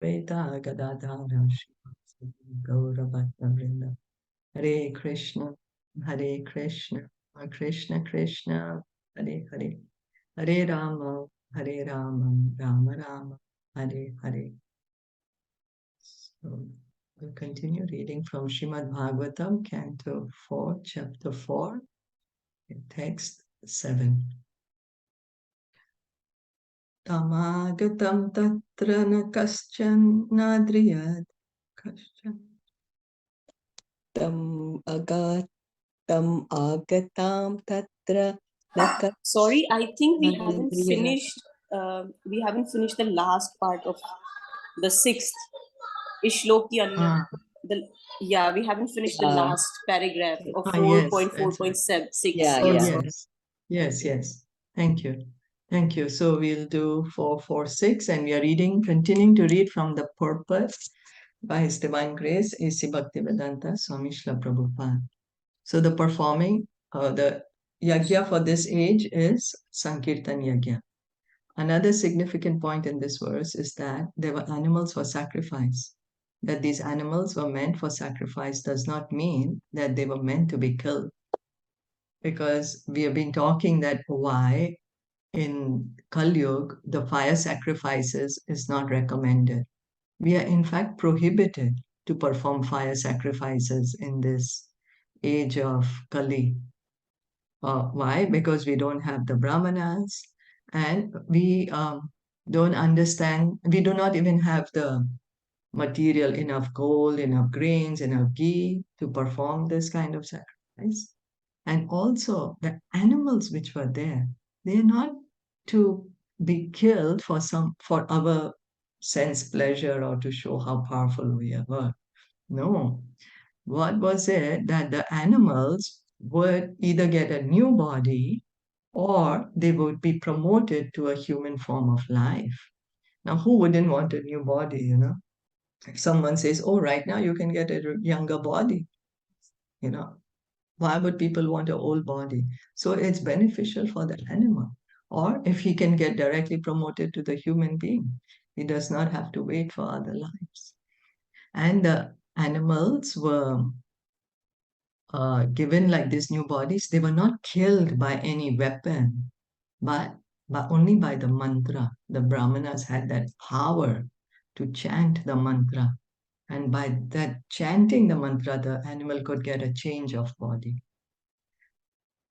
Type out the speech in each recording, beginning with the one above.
Shveta Gadadhara Gaura Bhakta Vrinda. Hare Krishna, Krishna Krishna, Hare Hare, Hare Rama, Rama Rama, Hare Hare. So we'll continue reading from Srimad Bhagavatam, Canto 4, Chapter 4, Text 7. Tamagatam tatra na kaschan nadriyad kaschan. Tam agatam tatra naka. Sorry, I think we haven't finished. We haven't finished the last part of the 6th Ishlokti. Yeah, we haven't finished the last paragraph of 4.4.6. Yes. Thank you. So we'll do 4.4.6, and we are continuing to read from the purpose by His Divine Grace, A.C. Bhaktivedanta Swami Srila Prabhupada. So the yajna for this age is Sankirtan Yajna. Another significant point in this verse is that there were animals for sacrifice. That these animals were meant for sacrifice does not mean that they were meant to be killed. Because we have been talking that why in Kali Yuga the fire sacrifices is not recommended. We are in fact prohibited to perform fire sacrifices in this age of Kali. Why? Because we don't have the brahmanas, and we don't understand, we do not even have the material, enough gold, enough grains, enough ghee to perform this kind of sacrifice. And also the animals which were there, they are not to be killed for our sense pleasure or to show how powerful we are. No. What was it? That the animals would either get a new body or they would be promoted to a human form of life. Now, who wouldn't want a new body, If someone says, oh, right now you can get a younger body, why would people want an old body? So it's beneficial for the animal. Or if he can get directly promoted to the human being, he does not have to wait for other lives. And the animals were given like these new bodies. They were not killed by any weapon, but only by the mantra. The Brahmanas had that power to chant the mantra. And by that chanting the mantra, the animal could get a change of body.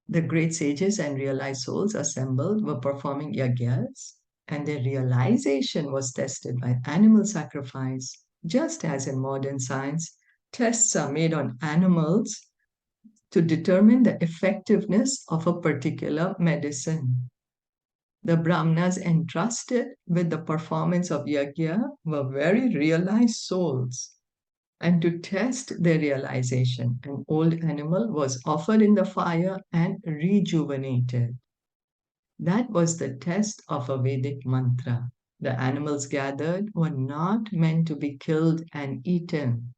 The great sages and realized souls assembled were performing yajnas, and their realization was tested by animal sacrifice, just as in modern science, tests are made on animals to determine the effectiveness of a particular medicine. The Brahmanas entrusted with the performance of yajna were very realized souls. And to test their realization, an old animal was offered in the fire and rejuvenated. That was the test of a Vedic mantra. The animals gathered were not meant to be killed and eaten.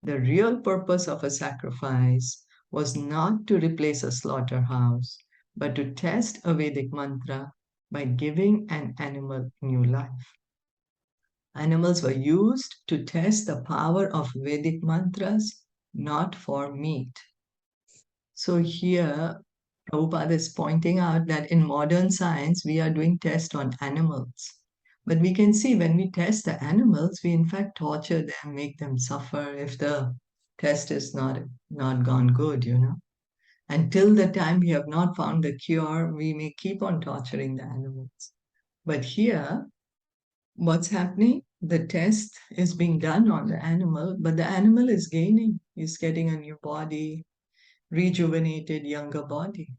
The real purpose of a sacrifice was not to replace a slaughterhouse, but to test a Vedic mantra by giving an animal new life. Animals were used to test the power of Vedic mantras, not for meat. So here, Prabhupada is pointing out that in modern science, we are doing tests on animals. But we can see when we test the animals, we in fact torture them, make them suffer if the test is not gone good, Until the time we have not found the cure, we may keep on torturing the animals. But here, what's happening? The test is being done on the animal, but the animal is gaining. He's getting a new body, rejuvenated, younger body.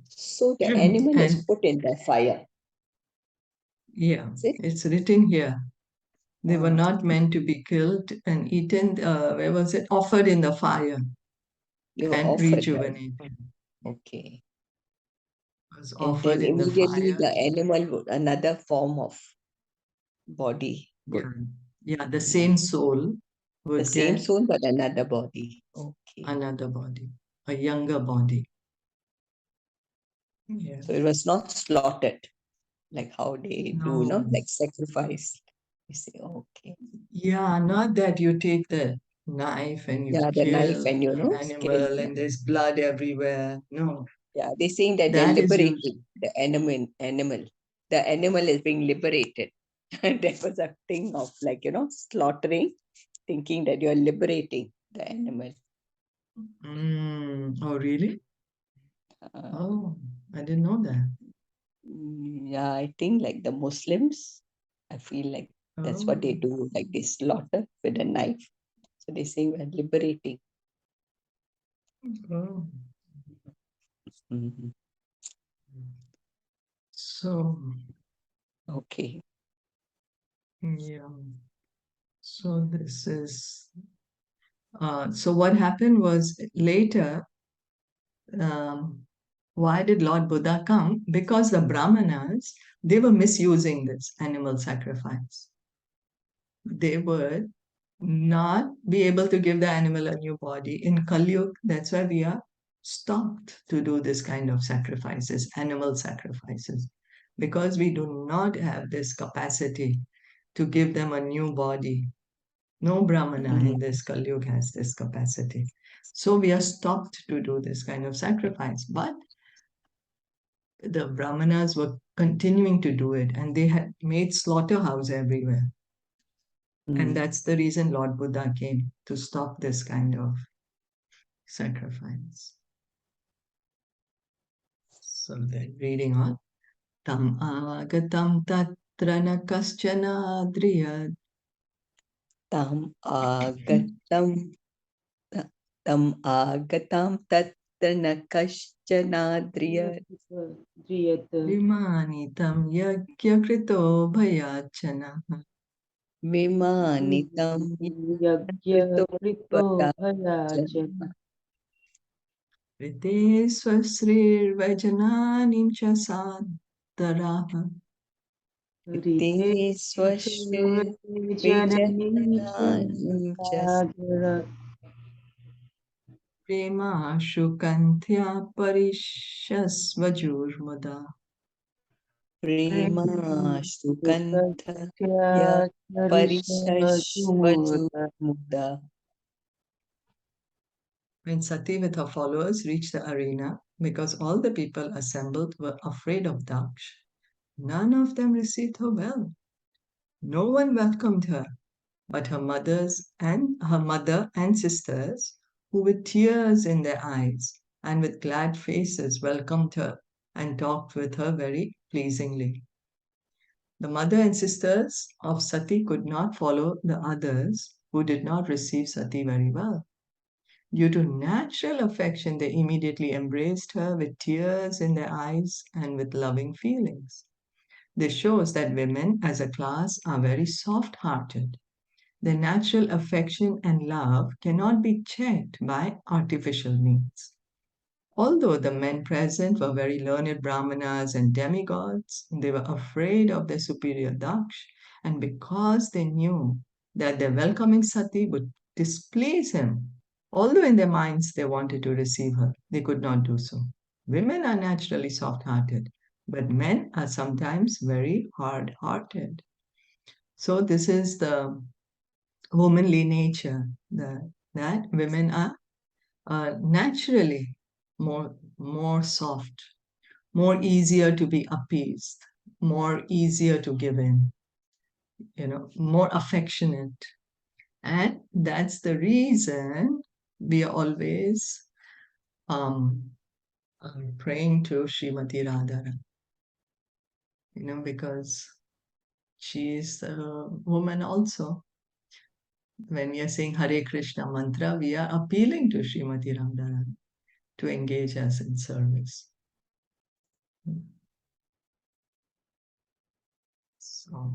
So the animal is put in the fire. Yeah, it's written here. They were not meant to be killed and eaten. Where was it? Offered in the fire and rejuvenated. Okay. Was and offered then in the immediately fire. the animal would another form of body. Yeah, the same soul would the same get soul, but another body. Okay. another body, a younger body. Yeah. So it was not slaughtered. like how they do, No. like sacrifice. You say, okay. Yeah, not that you take the knife and you Yeah, the knife kill and the skin. animal and there's blood everywhere. No, Yeah, they're saying that they're that is used. liberating the animal. The animal is being liberated. And that was a thing of like, slaughtering, thinking that you're liberating the animal. Oh, really? Uh, Oh, I didn't know that. yeah, I think like the Muslims, I feel like that's what they Oh, do, like they slaughter with a knife. So they say we're liberating. oh. Mhm. So, Okay. yeah. So this is, so what happened was later, um, why did Lord Buddha come? Because the Brahmanas, they were misusing this animal sacrifice. They would not be able to give the animal a new body. In Kali Yuga, that's why we are stopped to do this kind of sacrifices, animal sacrifices, because we do not have this capacity to give them a new body. No Brahmana in Mhm. this Kali Yuga has this capacity. So we are stopped to do this kind of sacrifice. But the Brahmanas were continuing to do it and they had made slaughterhouse everywhere. And Mm. that's the reason Lord Buddha came to stop this kind of sacrifice. So then reading on. Tam agatam tatra na kaschana adriyad Tam agatam tam agatam tatra na kaschanadriya vimani tam yajna krito bhayachana. vimanitam krito vayachana Rite swasrir vajananim cha sadaraha. ite swashir vijananim chas Prema shukantya parishasvajurmuda. prema sukantha ya parishashvaju muda. When Sati with her followers reached the arena, because all the people assembled were afraid of Daksh, none of them received her well. No one welcomed her, but her mother and sisters, who with tears in their eyes and with glad faces welcomed her and talked with her very pleasingly. The mother and sisters of Sati could not follow the others who did not receive Sati very well. Due to natural affection, they immediately embraced her with tears in their eyes and with loving feelings. This shows that women as a class are very soft hearted. Their natural affection and love cannot be checked by artificial means. Although the men present were very learned brahmanas and demigods, they were afraid of their superior Daksh, and because they knew that their welcoming Sati would displease him, although in their minds they wanted to receive her, they could not do so. Women are naturally soft hearted, but men are sometimes very hard hearted. So, this is the womanly nature that women are naturally more soft, more easier to be appeased, more easier to give in, more affectionate. And that's the reason we are always um, praying to Srimati Radharani, because she is a woman also. When we are saying Hare Krishna mantra, we are appealing to Srimati Radharani to engage us in service. So,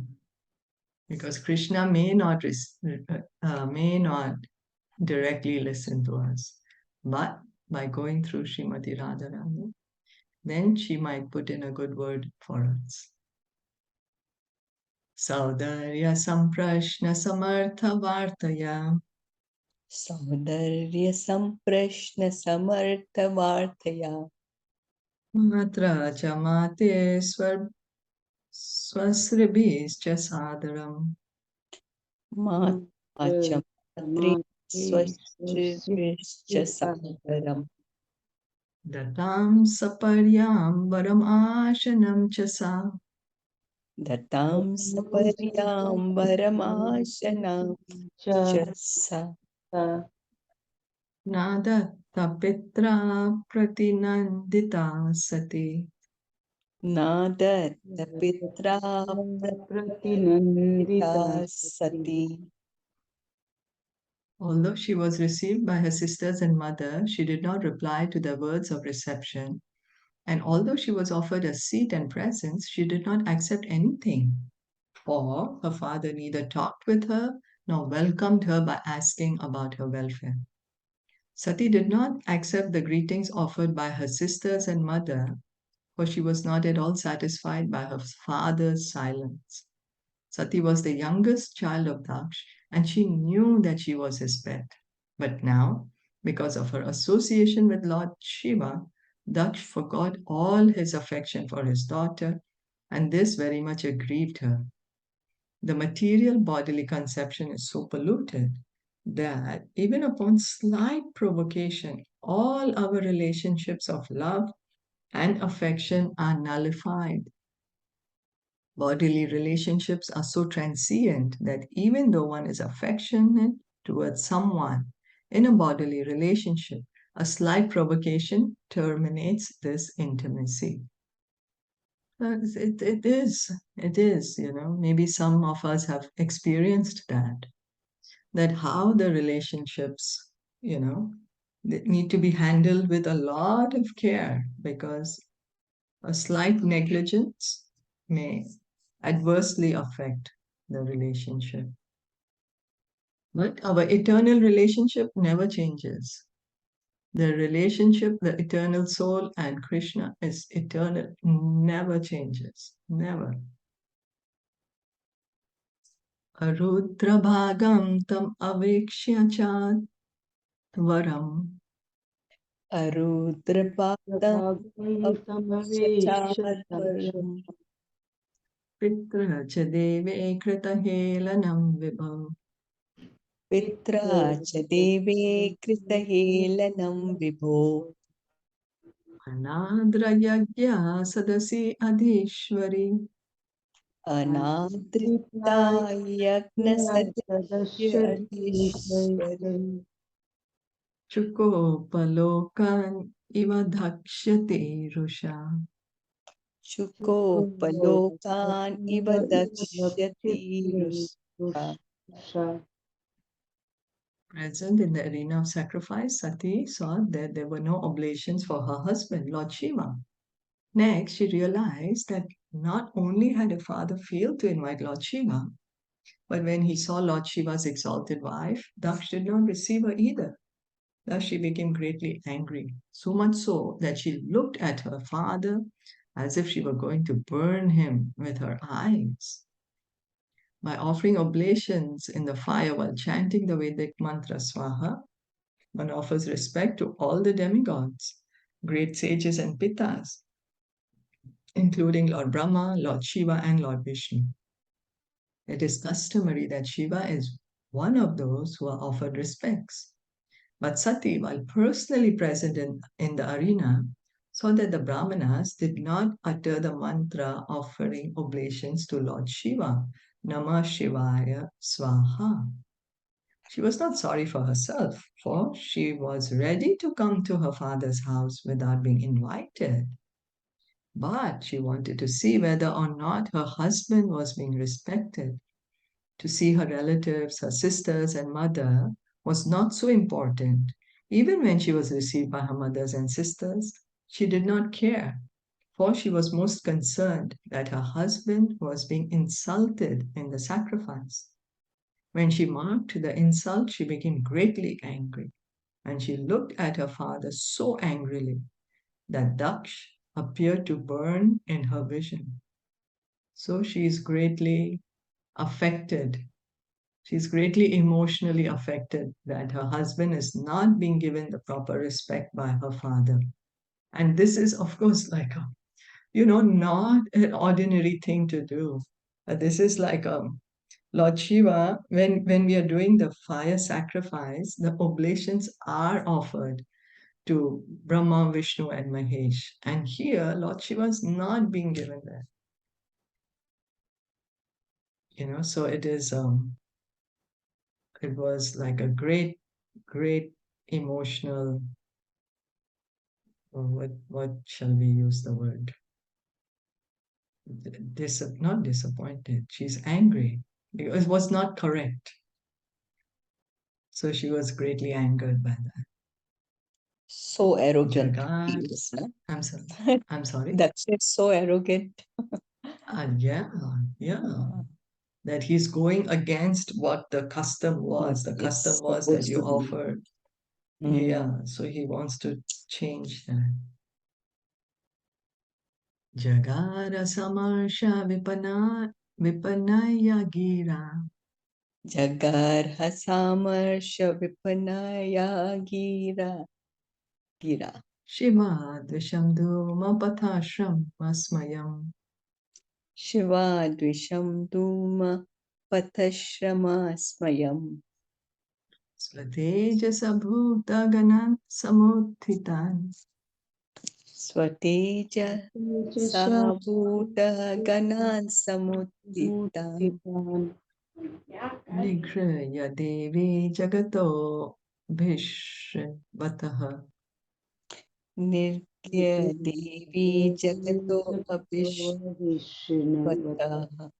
because Krishna may not directly listen to us, but by going through Srimati Radharani, then she might put in a good word for us. Saudarya samprashna samartha vartaya Saudarya samprashna samartha vartaya matra cha mate Swasribhischa sadaram. Matacham Patri Swasribhischa Sadaram. Datam saparyam varam ashanam cha sa. Datam Saparyam Varamashanam Chasa. Nadatta pitra pratinandita sati. Nadatta Pitra Pratinandita Sati. Although she was received by her sisters and mother, she did not reply to their words of reception. And although she was offered a seat and presents, she did not accept anything. For her father neither talked with her nor welcomed her by asking about her welfare. Sati did not accept the greetings offered by her sisters and mother, for she was not at all satisfied by her father's silence. Sati was the youngest child of Daksh, and she knew that she was his pet. But now, because of her association with Lord Shiva, Daksh forgot all his affection for his daughter, and this very much aggrieved her. The material bodily conception is so polluted that even upon slight provocation, all our relationships of love and affection are nullified. Bodily relationships are so transient that even though one is affectionate towards someone in a bodily relationship, a slight provocation terminates this intimacy. It is, maybe some of us have experienced that how the relationships, they need to be handled with a lot of care because a slight negligence may adversely affect the relationship. But our eternal relationship never changes. The relationship, the eternal soul and Krishna is eternal, never changes, never. Arudrabhagam tam avekshya chat varam Arudrapadam Apachataram. pitra cha deve kritahelanam vibhav. Pitra cha deve kritahelanam vibho. Anadrayagya sadasi adhishwari. Anadrita yagna sadishya adishwari. Chukopalokan iva dhakshyate rusha. Chuko palokan iva dakshyati rusha. Present in the arena of sacrifice, Sati saw that there were no oblations for her husband, Lord Shiva. Next, she realized that not only had her father failed to invite Lord Shiva, but when he saw Lord Shiva's exalted wife, Daksh did not receive her either. Thus she became greatly angry, so much so that she looked at her father as if she were going to burn him with her eyes. By offering oblations in the fire while chanting the Vedic mantra Swaha, one offers respect to all the demigods, great sages and pittas, including Lord Brahma, Lord Shiva, and Lord Vishnu. It is customary that Shiva is one of those who are offered respects. But Sati, while personally present in the arena, saw that the Brahmanas did not utter the mantra offering oblations to Lord Shiva, Namah Shivaya Swaha. She was not sorry for herself, for she was ready to come to her father's house without being invited. But she wanted to see whether or not her husband was being respected. To see her relatives, her sisters, and mother was not so important. Even when she was received by her mothers and sisters, she did not care, for she was most concerned that her husband was being insulted in the sacrifice. When she marked the insult, she became greatly angry, and she looked at her father so angrily that Daksh appeared to burn in her vision. So she is greatly affected. She's greatly emotionally affected that her husband is not being given the proper respect by her father. And this is, of course, like not an ordinary thing to do. This is like Lord Shiva, when we are doing the fire sacrifice, the oblations are offered to Brahma, Vishnu, and Mahesh. And here, Lord Shiva is not being given that. So it was like a great, great emotional, what shall we use the word? Not disappointed. She's angry because it was not correct. So she was greatly angered by that. So arrogant. Jagat. I'm sorry. That's so arrogant. Yeah. That he's going against what the custom was. The custom was that you offered. Yeah, so he wants to change that. Jagara samarsha vipanaya gira. Jagarha samarsha vipanaya gira. Shiva dvisham dhuma pathashram masmayam. Shiva dvisham dhuma pathashrama smayam. Svatejasa bhuta ganan samuthitan. Swateja sabhuta ganan samuthitan. Nigraya devi jagato bhishvataha. Nirgya devi jagato abhishvataha.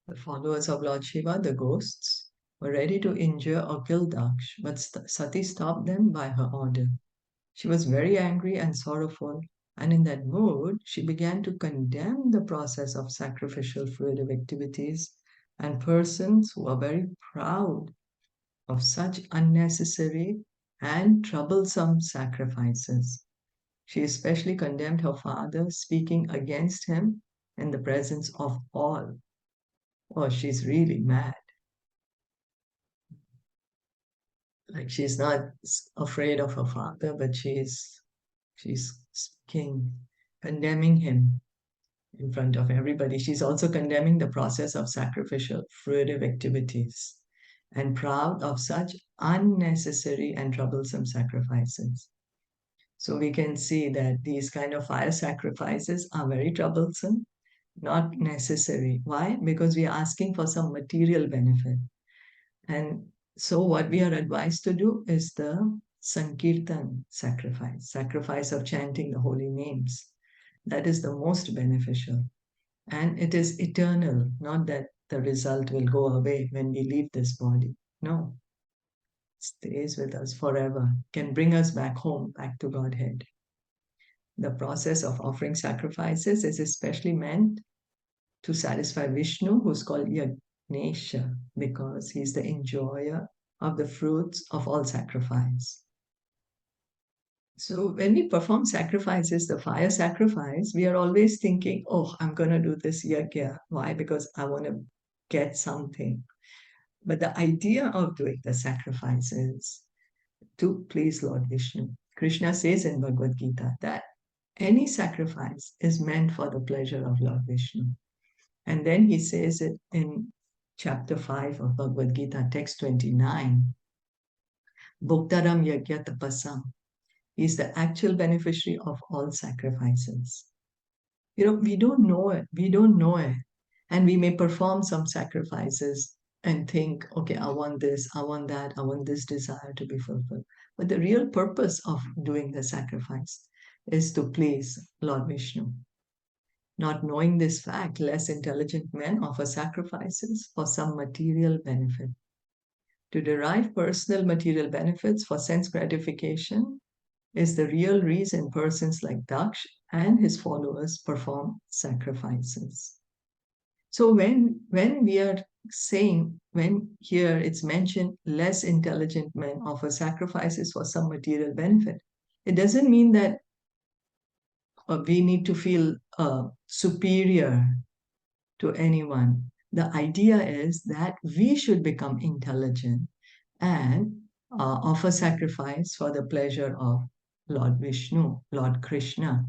The followers of Lord Shiva, the ghosts, were ready to injure or kill Daksh, but Sati stopped them by her order. She was very angry and sorrowful, and in that mood, she began to condemn the process of sacrificial fruitive activities and persons who are very proud of such unnecessary and troublesome sacrifices. She especially condemned her father, speaking against him in the presence of all. Oh, she's really mad. Like she's not afraid of her father, but she's speaking, condemning him in front of everybody. She's also condemning the process of sacrificial fruitive activities and proud of such unnecessary and troublesome sacrifices. So we can see that these kind of fire sacrifices are very troublesome, not necessary. Why? Because we are asking for some material benefit. And so what we are advised to do is the Sankirtan sacrifice of chanting the holy names. That is the most beneficial. And it is eternal, not that the result will go away when we leave this body. No, it stays with us forever, can bring us back home, back to Godhead. The process of offering sacrifices is especially meant to satisfy Vishnu, who's called Yagnesha, because he's the enjoyer of the fruits of all sacrifice. So when we perform sacrifices, the fire sacrifice, we are always thinking, oh, I'm going to do this yajna. Why? Because I want to get something. But the idea of doing the sacrifice is to please Lord Vishnu. Krishna says in Bhagavad Gita that any sacrifice is meant for the pleasure of Lord Vishnu. And then he says it in chapter 5 of Bhagavad Gita, text 29. Bhuktaram yajna tapasam. He is the actual beneficiary of all sacrifices. We don't know it. We don't know it. And we may perform some sacrifices and think, okay, I want this, I want that, I want this desire to be fulfilled. But the real purpose of doing the sacrifice is to please Lord Vishnu. Not knowing this fact, less intelligent men offer sacrifices for some material benefit. To derive personal material benefits for sense gratification is the real reason persons like Daksh and his followers perform sacrifices. So when we are saying, when here it's mentioned less intelligent men offer sacrifices for some material benefit, it doesn't mean that we need to feel superior to anyone. The idea is that we should become intelligent and offer sacrifice for the pleasure of Lord Vishnu, Lord Krishna.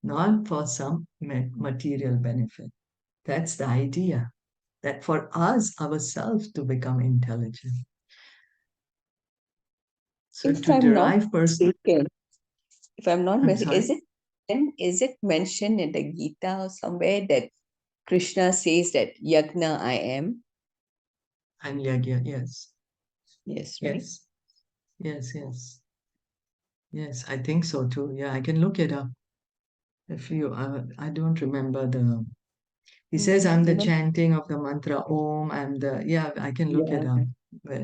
not for some material benefit. That's the idea, that for us, ourselves, to become intelligent. So If to I'm not derive personal... mistaken, if I'm not I'm mistaken, sorry? is it mentioned in the Gita or somewhere that Krishna says that Yagna I am? And Yagya, yes. Yes, right? Yes. Yes, yes. Yes, I think so too. Yeah, I can look it up. If you, I don't remember the... He says, I'm the Remember? chanting of the mantra Om. I'm the... Yeah, I can look it Yeah, up.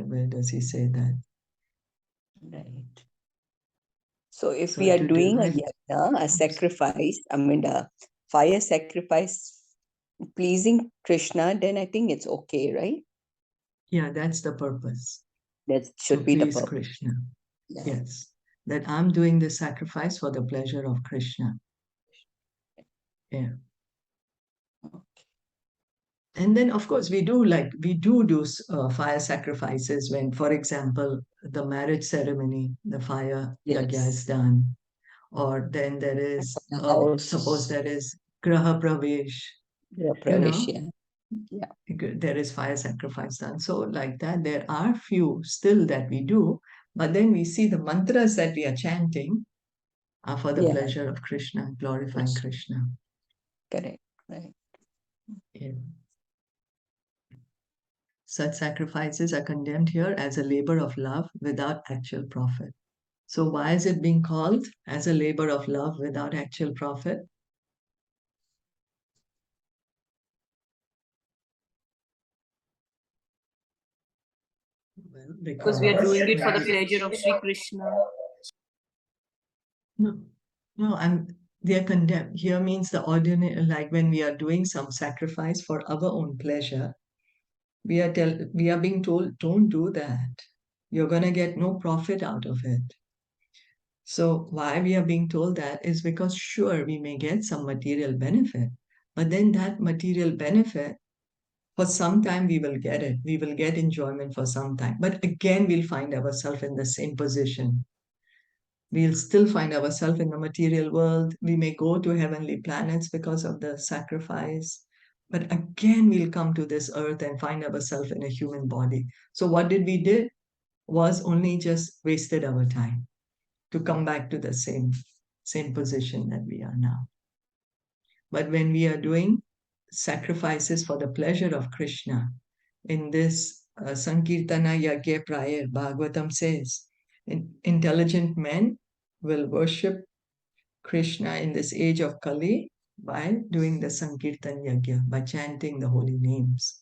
Where does he say that? right. So if we So are to doing a derive... yagna, a sacrifice, I mean a fire sacrifice pleasing Krishna, then I think it's okay, right? Yeah, that's the purpose. That To should be the please purpose. Krishna. Yeah. Yes. That I'm doing the sacrifice for the pleasure of Krishna. Yeah. Okay. And then, of course, we do fire sacrifices when, for example, the marriage ceremony, the fire yagya is Yes. done, or then there is, The suppose house, there is graha pravesh, the you know, praveshya. Yeah. there is fire sacrifice done. So, like that, there are few still that we do, but then we see the mantras that we are chanting are for the Yeah. pleasure of Krishna, glorifying Krishna. Correct. Right. Yeah. Such sacrifices are condemned here as a labor of love without actual profit. So, why is it being called as a labor of love without actual profit? Well, Because we are because doing it for the when pleasure of Sri Krishna. no, no, they are condemned. Here means the ordinary, like when we are doing some sacrifice for our own pleasure, we are being told, don't do that. You're gonna get no profit out of it. So why we are being told that is because sure we may get some material benefit, but then that material benefit, for some time we will get it. We will get enjoyment for some time. But again, we'll find ourselves in the same position. We'll still find ourselves in the material world. We may go to heavenly planets because of the sacrifice. But again, we'll come to this earth and find ourselves in a human body. So what did we did was only just wasted our time to come back to the same position that we are now. But when we are doing sacrifices for the pleasure of Krishna, in this Sankirtana Yagya prayer, Bhagavatam says, intelligent men will worship Krishna in this age of Kali by doing the Sankirtan Yagya, by chanting the holy names.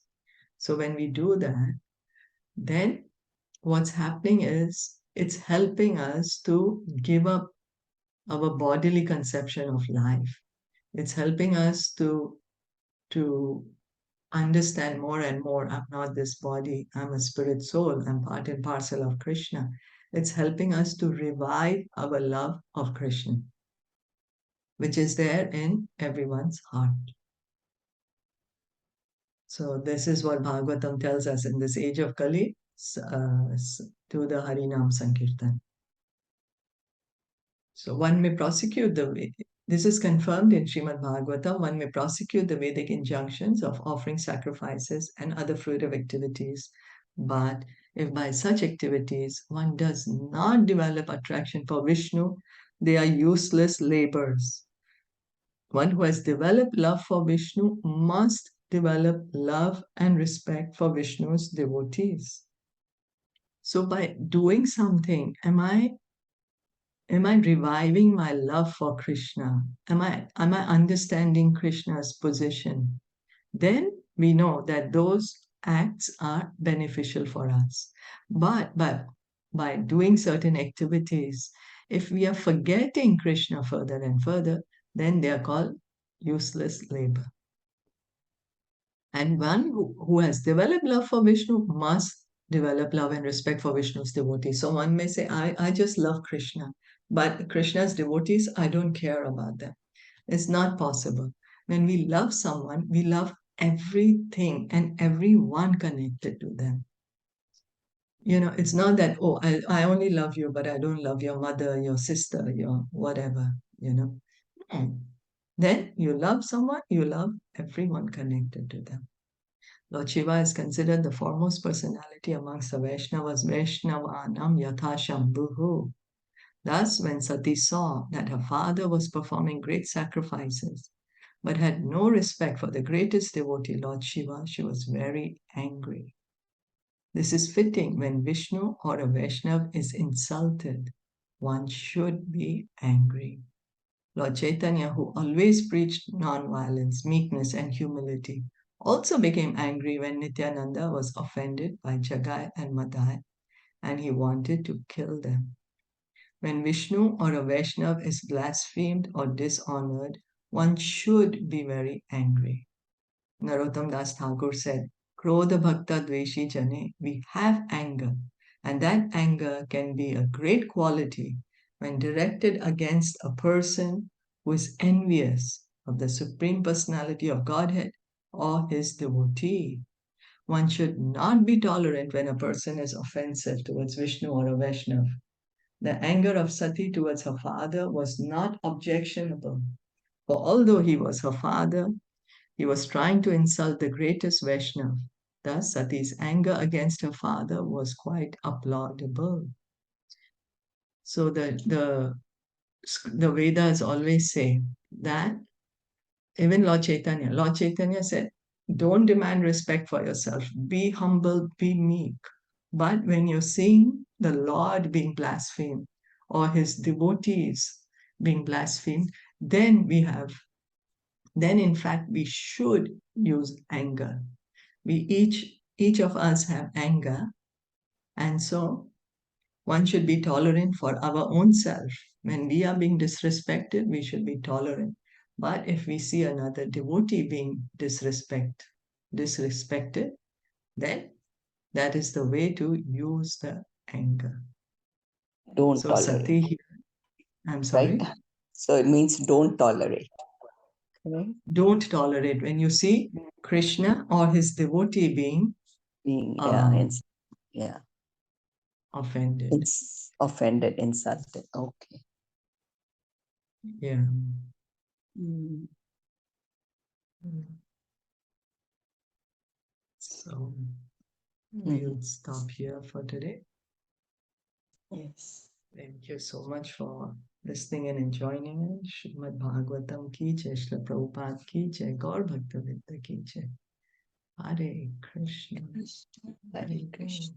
So when we do that, then what's happening is it's helping us to give up our bodily conception of life. It's helping us to understand more and more, I'm not this body, I'm a spirit soul, I'm part and parcel of Krishna. It's helping us to revive our love of Krishna, which is there in everyone's heart. So this is what Bhagavatam tells us in this age of Kali, to the Harinam Sankirtan. So one may prosecute this is confirmed in Srimad Bhagavatam, one may prosecute the Vedic injunctions of offering sacrifices and other fruitive activities. But if by such activities one does not develop attraction for Vishnu, they are useless labors. One who has developed love for Vishnu must develop love and respect for Vishnu's devotees. So by doing something, am I reviving my love for Krishna? Am I understanding Krishna's position? Then we know that those acts are beneficial for us. But by doing certain activities, if we are forgetting Krishna further and further, then they are called useless labor. And one who has developed love for Vishnu must develop love and respect for Vishnu's devotees. So one may say, I just love Krishna, but Krishna's devotees, I don't care about them. It's not possible. When we love someone, we love everything and everyone connected to them. It's not that, oh, I only love you, but I don't love your mother, your sister, your whatever. No. Then you love someone, you love everyone connected to them. Lord Shiva is considered the foremost personality amongst the Vaishnavas, Vaishnavanam Yatha Shambhuhu. Thus, when Sati saw that her father was performing great sacrifices, but had no respect for the greatest devotee, Lord Shiva, she was very angry. This is fitting when Vishnu or a Vaishnav is insulted. One should be angry. Lord Chaitanya, who always preached non-violence, meekness, and humility, also became angry when Nityananda was offended by Jagai and Madai, and he wanted to kill them. When Vishnu or a Vaishnav is blasphemed or dishonored, one should be very angry. Narottam Das Thakur said, Krodha Bhakta Dveshi Jane, we have anger, and that anger can be a great quality when directed against a person who is envious of the Supreme Personality of Godhead or his devotee. One should not be tolerant when a person is offensive towards Vishnu or a Vaishnav. The anger of Sati towards her father was not objectionable, for although he was her father, he was trying to insult the greatest Vaishnav. Thus, Sati's anger against her father was quite applaudable. So the Vedas always say that even Lord Chaitanya said, don't demand respect for yourself. Be humble, be meek. But when you're seeing the Lord being blasphemed or his devotees being blasphemed, then in fact we should use anger. We each of us have anger, and so one should be tolerant for our own self. When we are being disrespected, we should be tolerant. But if we see another devotee being disrespected, then that is the way to use the anger. Don't So tolerate. Sati, I'm sorry. Right? So it means don't tolerate. Right? Don't tolerate. When you see Krishna or his devotee being offended. It's offended, insulted. Okay. Yeah. Mm. So we'll stop here for today. Yes. Thank you so much for listening and joining in. Srimad Bhagavatam ki jai, Srila Prabhupada ki jai, Gaur Bhakta Vidya ki jai. Hare Krishna. Hare Krishna.